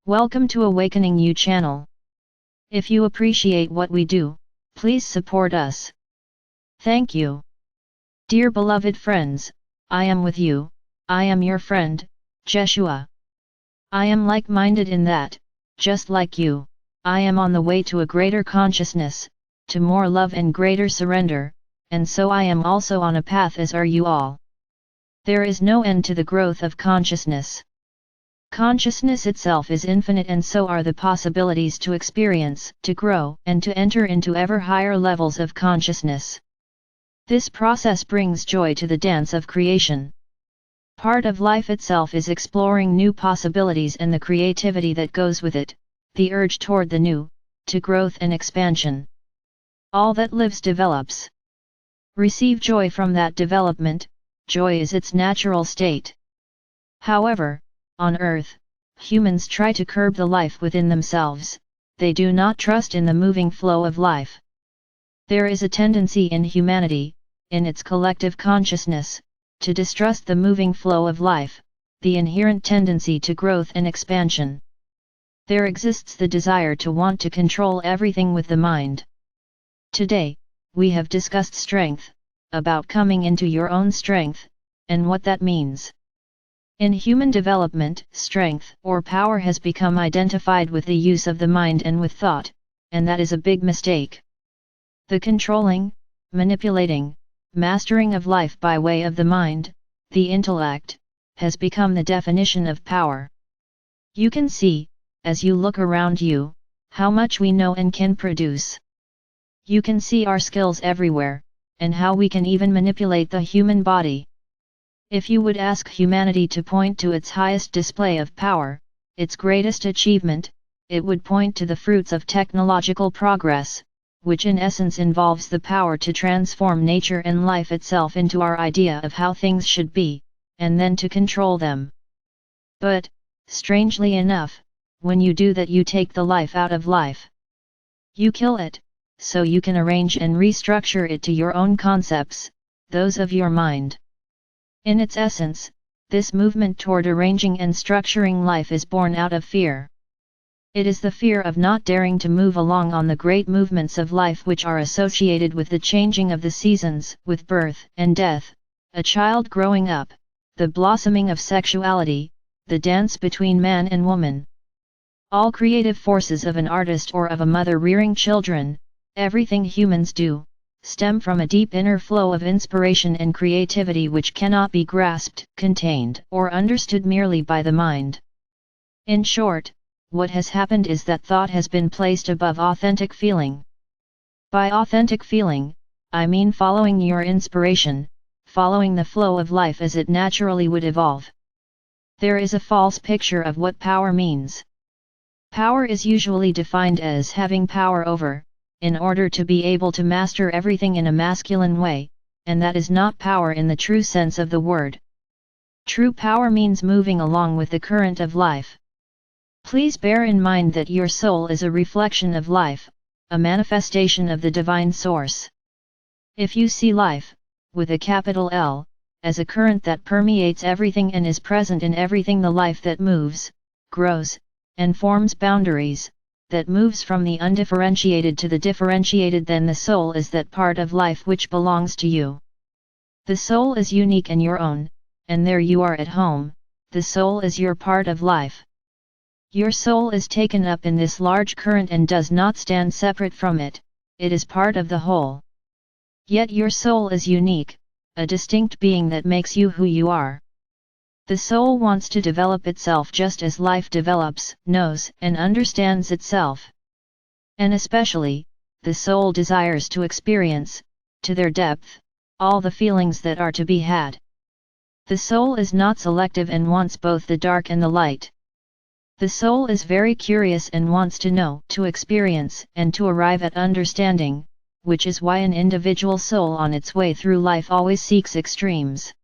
Welcome to Awakening You channel. If you appreciate what we do, please support us. Thank you. Dear beloved friends, I am with you, I am your friend, Jeshua. I am like-minded in that, just like you, I am on the way to a greater consciousness, to more love and greater surrender, and so I am also on a path as are you all. There is no end to the growth of consciousness. Consciousness itself is infinite, and so are the possibilities to experience, to grow, and to enter into ever higher levels of consciousness. This process brings joy to the dance of creation. Part of life itself is exploring new possibilities and the creativity that goes with it, the urge toward the new, to growth and expansion. All that lives develops. Receive joy from that development. Joy is its natural state. However, on Earth, humans try to curb the life within themselves. They do not trust in the moving flow of life. There is a tendency in humanity, in its collective consciousness, to distrust the moving flow of life, the inherent tendency to growth and expansion. There exists the desire to want to control everything with the mind. Today, we have discussed strength, about coming into your own strength, and what that means. In human development, strength or power has become identified with the use of the mind and with thought, and that is a big mistake. The controlling, manipulating, mastering of life by way of the mind, the intellect, has become the definition of power. You can see, as you look around you, how much we know and can produce. You can see our skills everywhere, and how we can even manipulate the human body. If you would ask humanity to point to its highest display of power, its greatest achievement, it would point to the fruits of technological progress, which in essence involves the power to transform nature and life itself into our idea of how things should be, and then to control them. But, strangely enough, when you do that, you take the life out of life. You kill it, so you can arrange and restructure it to your own concepts, those of your mind. In its essence, this movement toward arranging and structuring life is born out of fear. It is the fear of not daring to move along on the great movements of life which are associated with the changing of the seasons, with birth and death, a child growing up, the blossoming of sexuality, the dance between man and woman. All creative forces of an artist or of a mother rearing children, everything humans do, stem from a deep inner flow of inspiration and creativity which cannot be grasped, contained, or understood merely by the mind. In short, what has happened is that thought has been placed above authentic feeling. By authentic feeling, I mean following your inspiration, following the flow of life as it naturally would evolve. There is a false picture of what power means. Power is usually defined as having power over, in order to be able to master everything in a masculine way, and that is not power in the true sense of the word. True power means moving along with the current of life. Please bear in mind that your soul is a reflection of life, a manifestation of the divine source. If you see life, with a capital L, as a current that permeates everything and is present in everything, the life that moves, grows, and forms boundaries, that moves from the undifferentiated to the differentiated, then the soul is that part of life which belongs to you. The soul is unique and your own, and there you are at home. The soul is your part of life. Your soul is taken up in this large current and does not stand separate from it, it is part of the whole. Yet your soul is unique, a distinct being that makes you who you are. The soul wants to develop itself just as life develops, knows, and understands itself. And especially, the soul desires to experience, to their depth, all the feelings that are to be had. The soul is not selective and wants both the dark and the light. The soul is very curious and wants to know, to experience, and to arrive at understanding, which is why an individual soul on its way through life always seeks extremes.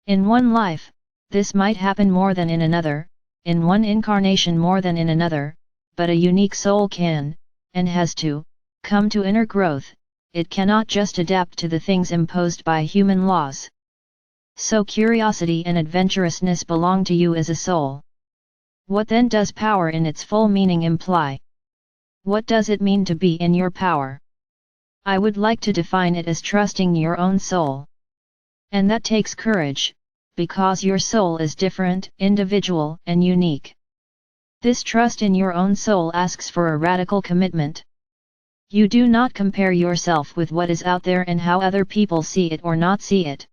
In one life, this might happen more than in another, in one incarnation more than in another, but a unique soul can, and has to, come to inner growth. It cannot just adapt to the things imposed by human laws. So curiosity and adventurousness belong to you as a soul. What then does power in its full meaning imply? What does it mean to be in your power? I would like to define it as trusting your own soul. And that takes courage, because your soul is different, individual, and unique. This trust in your own soul asks for a radical commitment. You do not compare yourself with what is out there and how other people see it or not see it.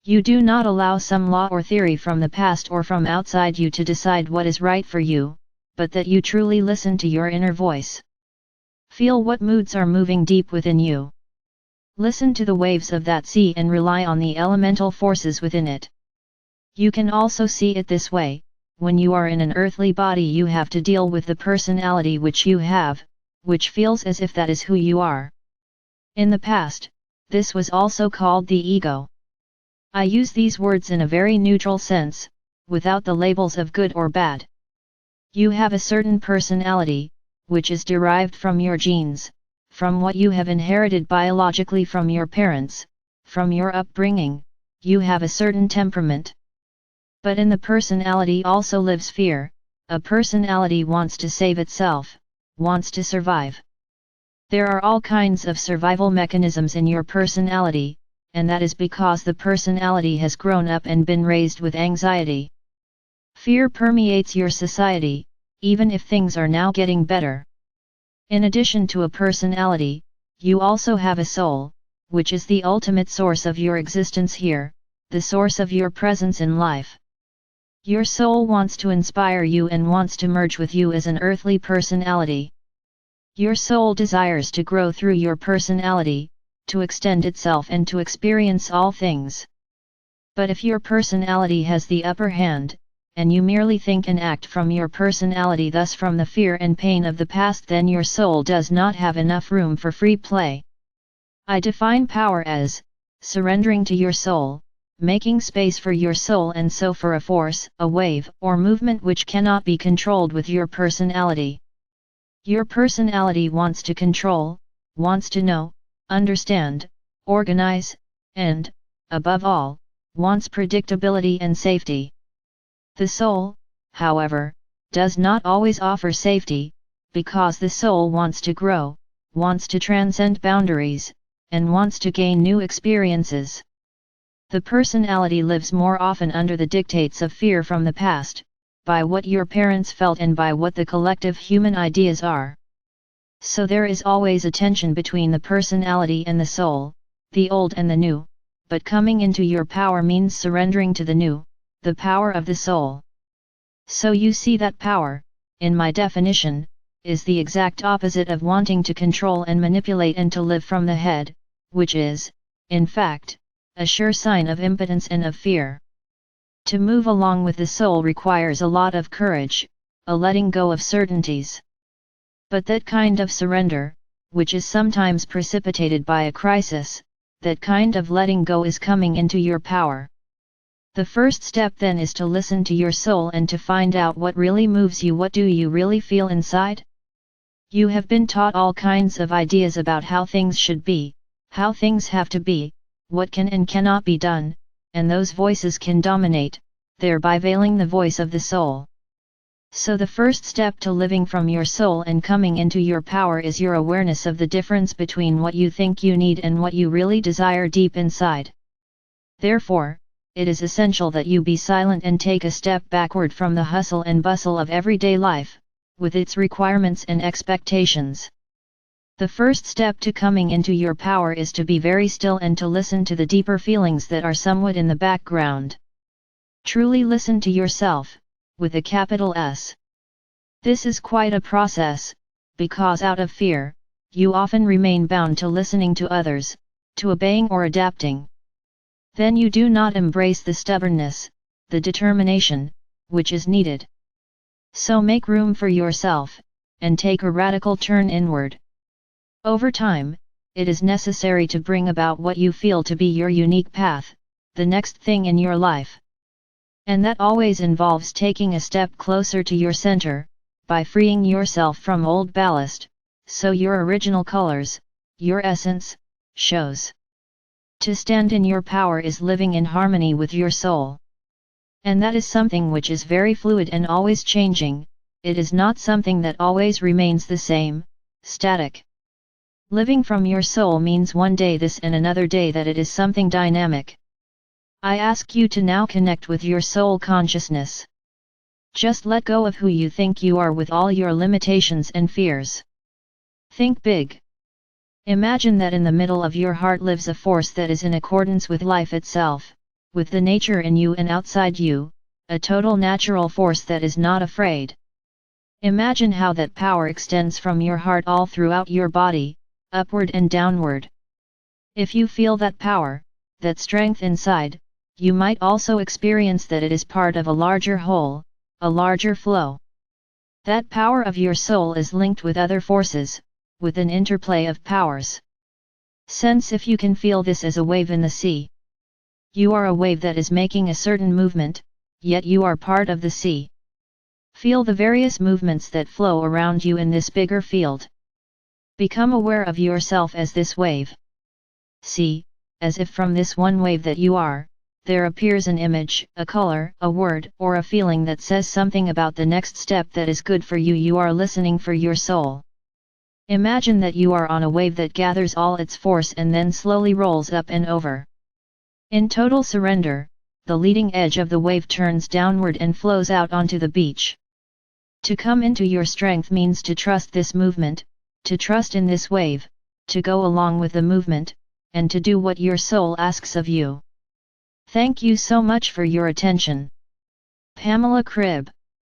You do not allow some law or theory from the past or from outside you to decide what is right for you, but that you truly listen to your inner voice. Feel what moods are moving deep within you. Listen to the waves of that sea and rely on the elemental forces within it. You can also see it this way: when you are in an earthly body, you have to deal with the personality which you have, which feels as if that is who you are. In the past, this was also called the ego. I use these words in a very neutral sense, without the labels of good or bad. You have a certain personality, which is derived from your genes, from what you have inherited biologically from your parents, from your upbringing. You have a certain temperament. But in the personality also lives fear. A personality wants to save itself, wants to survive. There are all kinds of survival mechanisms in your personality, and that is because the personality has grown up and been raised with anxiety. Fear permeates your society, even if things are now getting better. In addition to a personality, you also have a soul, which is the ultimate source of your existence here, the source of your presence in life. Your soul wants to inspire you and wants to merge with you as an earthly personality. Your soul desires to grow through your personality, to extend itself and to experience all things. But if your personality has the upper hand, and you merely think and act from your personality, thus from the fear and pain of the past, then your soul does not have enough room for free play. I define power as surrendering to your soul, making space for your soul, and so for a force, a wave, or movement which cannot be controlled with your personality. Your personality wants to control, wants to know, understand, organize, and, above all, wants predictability and safety. The soul, however, does not always offer safety, because the soul wants to grow, wants to transcend boundaries, and wants to gain new experiences. The personality lives more often under the dictates of fear from the past, by what your parents felt and by what the collective human ideas are. So there is always a tension between the personality and the soul, the old and the new, but coming into your power means surrendering to the new, the power of the soul. So you see that power, in my definition, is the exact opposite of wanting to control and manipulate and to live from the head, which is, in fact, a sure sign of impotence and of fear. To move along with the soul requires a lot of courage, a letting go of certainties. But that kind of surrender, which is sometimes precipitated by a crisis, that kind of letting go is coming into your power. The first step then is to listen to your soul and to find out what really moves you. What do you really feel inside? You have been taught all kinds of ideas about how things should be, how things have to be, what can and cannot be done, and those voices can dominate, thereby veiling the voice of the soul. So the first step to living from your soul and coming into your power is your awareness of the difference between what you think you need and what you really desire deep inside. Therefore, it is essential that you be silent and take a step backward from the hustle and bustle of everyday life, with its requirements and expectations. The first step to coming into your power is to be very still and to listen to the deeper feelings that are somewhat in the background. Truly listen to yourself, with a capital S. This is quite a process, because out of fear, you often remain bound to listening to others, to obeying or adapting. Then you do not embrace the stubbornness, the determination, which is needed. So make room for yourself, and take a radical turn inward. Over time, it is necessary to bring about what you feel to be your unique path, the next thing in your life. And that always involves taking a step closer to your center, by freeing yourself from old ballast, so your original colors, your essence, shows. To stand in your power is living in harmony with your soul. And that is something which is very fluid and always changing. It is not something that always remains the same, static. Living from your soul means one day this and another day that. It is something dynamic. I ask you to now connect with your soul consciousness. Just let go of who you think you are with all your limitations and fears. Think big. Imagine that in the middle of your heart lives a force that is in accordance with life itself, with the nature in you and outside you, a total natural force that is not afraid. Imagine how that power extends from your heart all throughout your body, upward and downward. If you feel that power, that strength inside, you might also experience that it is part of a larger whole, a larger flow. That power of your soul is linked with other forces, with an interplay of powers. Sense if you can feel this as a wave in the sea. You are a wave that is making a certain movement, yet you are part of the sea. Feel the various movements that flow around you in this bigger field. Become aware of yourself as this wave. See, as if from this one wave that you are, there appears an image, a color, a word, or a feeling that says something about the next step that is good for you. You are listening for your soul. Imagine that you are on a wave that gathers all its force and then slowly rolls up and over. In total surrender, the leading edge of the wave turns downward and flows out onto the beach. To come into your strength means to trust this movement, to trust in this wave, to go along with the movement, and to do what your soul asks of you. Thank you so much for your attention. Pamela Cribb.